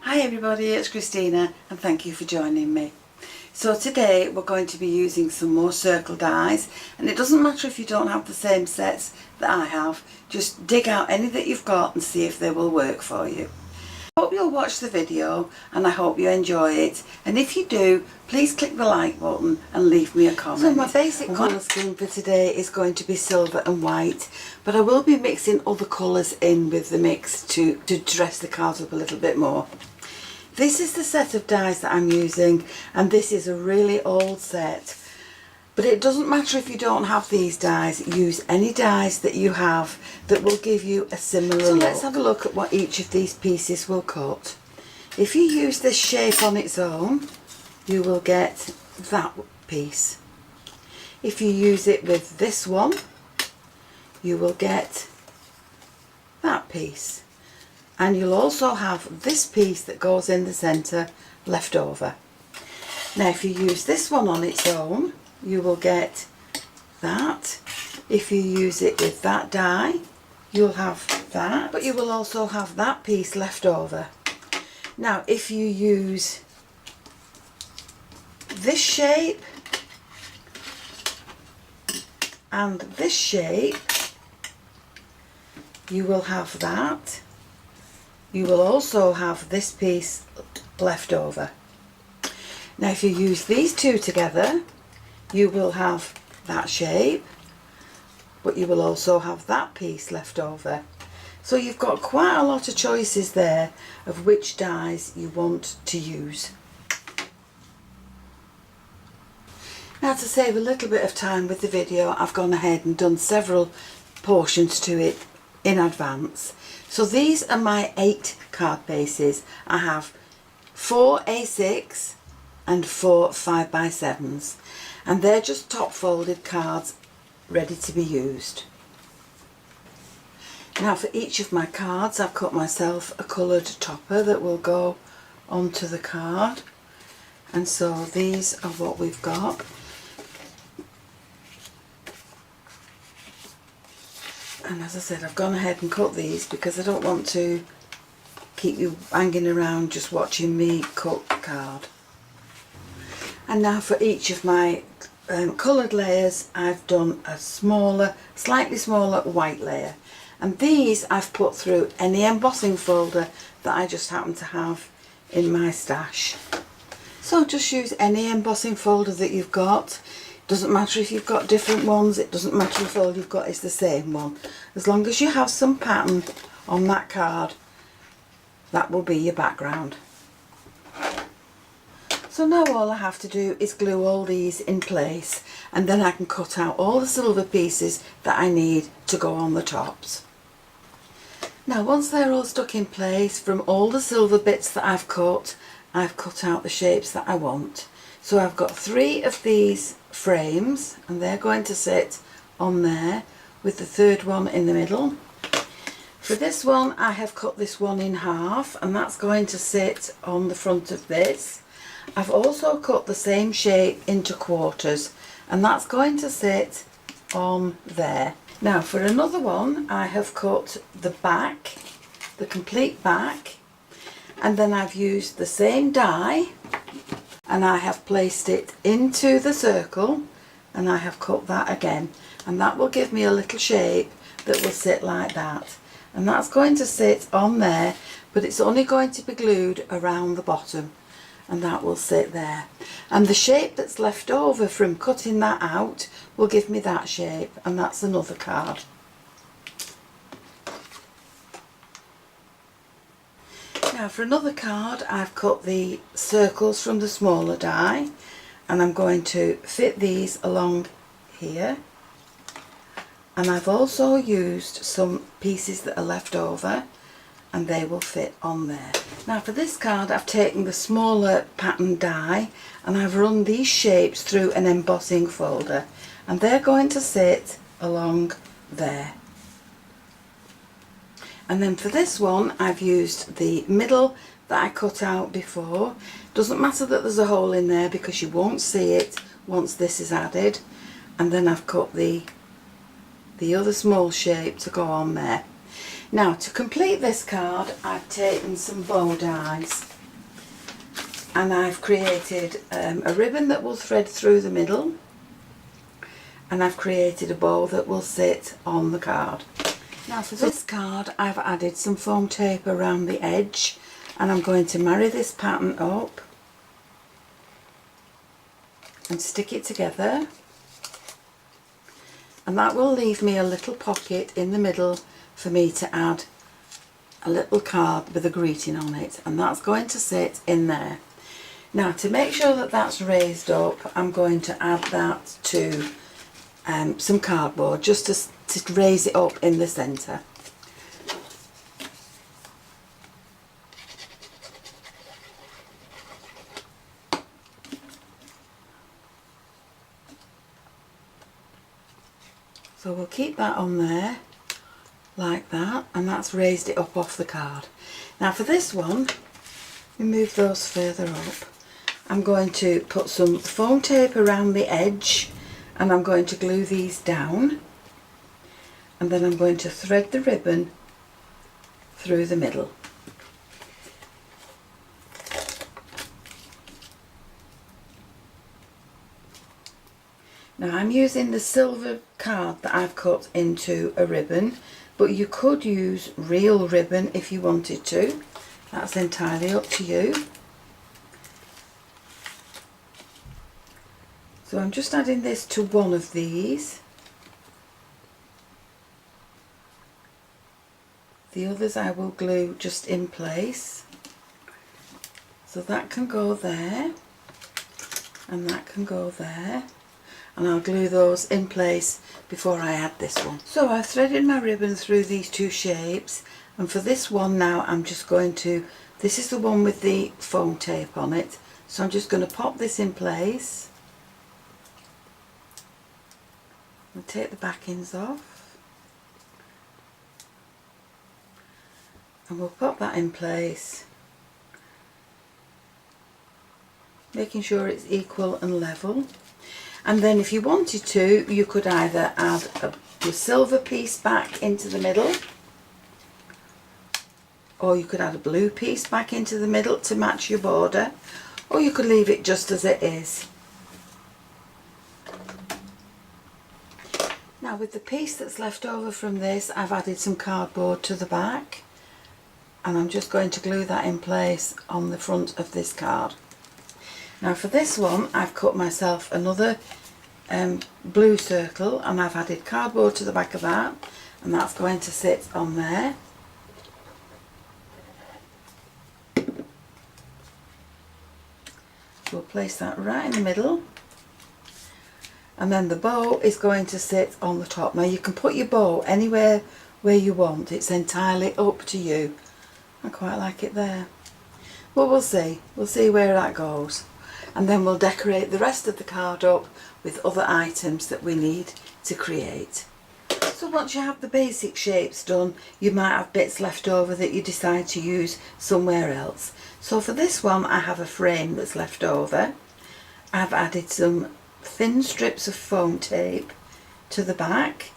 Hi everybody, it's Christina and thank you for joining me. So today we're going to be using some more circle dies, and it doesn't matter if you don't have the same sets that I have, just dig out any that you've got and see if they will work for you. I hope you'll watch the video and I hope you enjoy it, and if you do, please click the like button and leave me a comment. So my basic colour scheme for today is going to be silver and white, but I will be mixing other colours in with the mix to dress the cards up a little bit more. This is the set of dies that I'm using, and this is a really old set, but it doesn't matter if you don't have these dies. Use any dies that you have that will give you a similar look. So let's have a look at what each of these pieces will cut. If you use this shape on its own, you will get that piece. If you use it with this one, you will get that piece. And you'll also have this piece that goes in the centre left over. Now if you use this one on its own, you will get that. If you use it with that die, you'll have that, but you will also have that piece left over. Now if you use this shape and this shape, you will have that. You will also have this piece left over. Now if you use these two together, you will have that shape, but you will also have that piece left over. So you've got quite a lot of choices there of which dies you want to use. Now to save a little bit of time with the video, I've gone ahead and done several portions to it in advance. So these are my 8 card bases. I have 4 A6 and 4 5x7s, and they're just top folded cards ready to be used. Now for each of my cards I've cut myself a coloured topper that will go onto the card, and so these are what we've got. And as I said, I've gone ahead and cut these because I don't want to keep you hanging around just watching me cut the card. And now for each of my coloured layers, I've done a smaller, slightly smaller white layer. And these I've put through any embossing folder that I just happen to have in my stash. So just use any embossing folder that you've got. Doesn't matter if you've got different ones, it doesn't matter if all you've got is the same one. As long as you have some pattern on that card, that will be your background. So now all I have to do is glue all these in place, and then I can cut out all the silver pieces that I need to go on the tops. Now once they're all stuck in place from all the silver bits that I've cut out the shapes that I want. So I've got 3 of these frames, and they're going to sit on there with the third one in the middle. For this one I have cut this one in half, and that's going to sit on the front of this. I've also cut the same shape into quarters, and that's going to sit on there. Now for another one I have cut the back, the complete back, and then I've used the same die and I have placed it into the circle, and I have cut that again, and that will give me a little shape that will sit like that, and that's going to sit on there, but it's only going to be glued around the bottom, and that will sit there. And the shape that's left over from cutting that out will give me that shape, and that's another card. Now for another card I've cut the circles from the smaller die, and I'm going to fit these along here, and I've also used some pieces that are left over, and they will fit on there. Now for this card I've taken the smaller pattern die and I've run these shapes through an embossing folder, and they're going to sit along there. And then for this one I've used the middle that I cut out before. Doesn't matter that there's a hole in there because you won't see it once this is added. And then I've cut the other small shape to go on there. Now to complete this card I've taken some bow dies, and I've created a ribbon that will thread through the middle, and I've created a bow that will sit on the card. Now for this card I've added some foam tape around the edge, and I'm going to marry this pattern up and stick it together, and that will leave me a little pocket in the middle for me to add a little card with a greeting on it, and that's going to sit in there. Now to make sure that that's raised up, I'm going to add that to some cardboard just to raise it up in the centre. So we'll keep that on there like that, and that's raised it up off the card. Now for this one, we move those further up. I'm going to put some foam tape around the edge, and I'm going to glue these down, and then I'm going to thread the ribbon through the middle. Now I'm using the silver card that I've cut into a ribbon, but you could use real ribbon if you wanted to. That's entirely up to you. So I'm just adding this to one of these. The others I will glue just in place. So that can go there, and that can go there. And I'll glue those in place before I add this one. So I've threaded my ribbon through these two shapes, and for this one now I'm just going to, this is the one with the foam tape on it, so I'm just going to pop this in place and take the backings off, and we'll pop that in place, making sure it's equal and level. And then if you wanted to, you could either add your silver piece back into the middle, or you could add a blue piece back into the middle to match your border, or you could leave it just as it is. Now with the piece that's left over from this, I've added some cardboard to the back, and I'm just going to glue that in place on the front of this card. Now for this one, I've cut myself another blue circle, and I've added cardboard to the back of that, and that's going to sit on there. So we'll place that right in the middle, and then the bow is going to sit on the top. Now you can put your bow anywhere where you want, it's entirely up to you. I quite like it there, but we'll see where that goes. And then we'll decorate the rest of the card up with other items that we need to create. So once you have the basic shapes done, you might have bits left over that you decide to use somewhere else. So for this one, I have a frame that's left over. I've added some thin strips of foam tape to the back,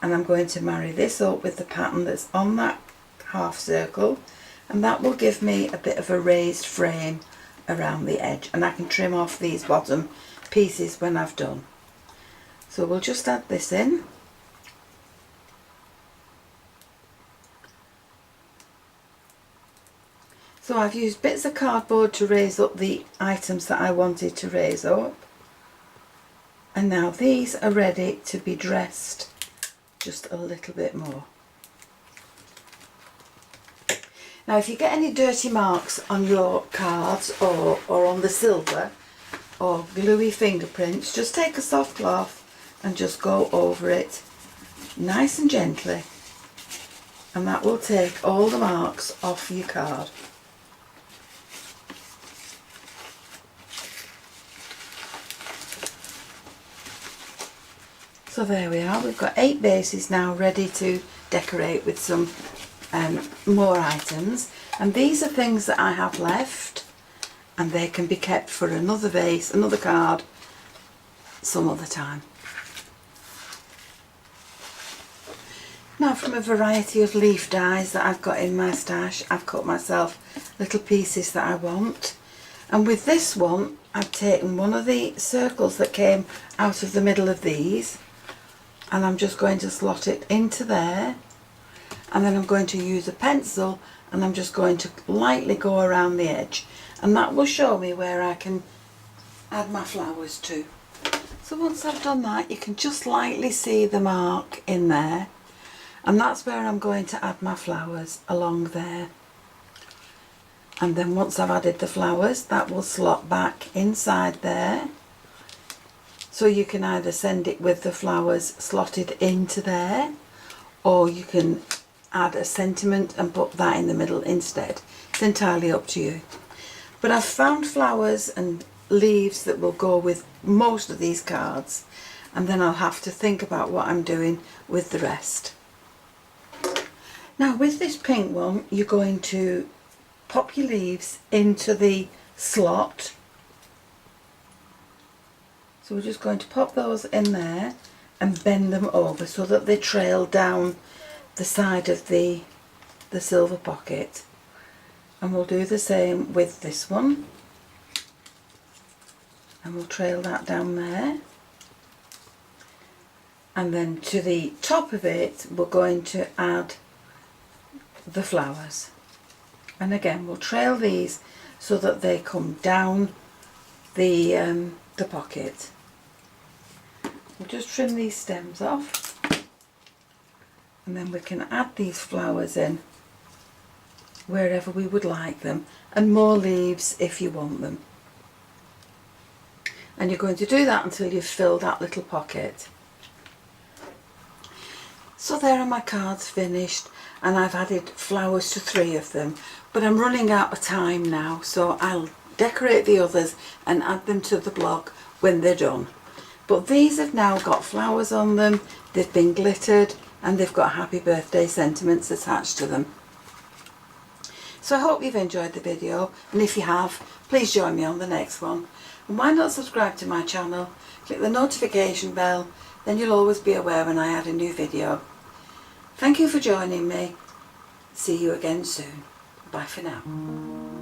and I'm going to marry this up with the pattern that's on that half circle, and that will give me a bit of a raised frame around the edge, and I can trim off these bottom pieces when I've done. So we'll just add this in. So I've used bits of cardboard to raise up the items that I wanted to raise up, and now these are ready to be dressed just a little bit more. Now if you get any dirty marks on your cards or on the silver or gluey fingerprints, just take a soft cloth and just go over it nice and gently, and that will take all the marks off your card. So there we are, we've got 8 bases now ready to decorate with some more items, and these are things that I have left, and they can be kept for another vase, another card, some other time. Now from a variety of leaf dies that I've got in my stash, I've cut myself little pieces that I want, And with this one, I've taken one of the circles that came out of the middle of these, and I'm just going to slot it into there, and then I'm going to use a pencil and I'm just going to lightly go around the edge, and that will show me where I can add my flowers to. So once I've done that, you can just lightly see the mark in there, and that's where I'm going to add my flowers, along there. And then once I've added the flowers, that will slot back inside there. So you can either send it with the flowers slotted into there, or you can add a sentiment and put that in the middle instead. It's entirely up to you. But I've found flowers and leaves that will go with most of these cards, and then I'll have to think about what I'm doing with the rest. Now with this pink one, you're going to pop your leaves into the slot. So we're just going to pop those in there and bend them over so that they trail down the side of the silver pocket. And we'll do the same with this one. And we'll trail that down there. And then to the top of it, we're going to add the flowers. And again, we'll trail these so that they come down the pocket. We'll just trim these stems off, and then we can add these flowers in wherever we would like them, and more leaves if you want them. And you're going to do that until you've filled that little pocket. So there are my cards finished, and I've added flowers to 3 of them, but I'm running out of time now, so I'll decorate the others and add them to the blog when they're done. But these have now got flowers on them, they've been glittered, and they've got happy birthday sentiments attached to them. So I hope you've enjoyed the video, and if you have, please join me on the next one. And why not subscribe to my channel, click the notification bell, then you'll always be aware when I add a new video. Thank you for joining me. See you again soon. Bye for now.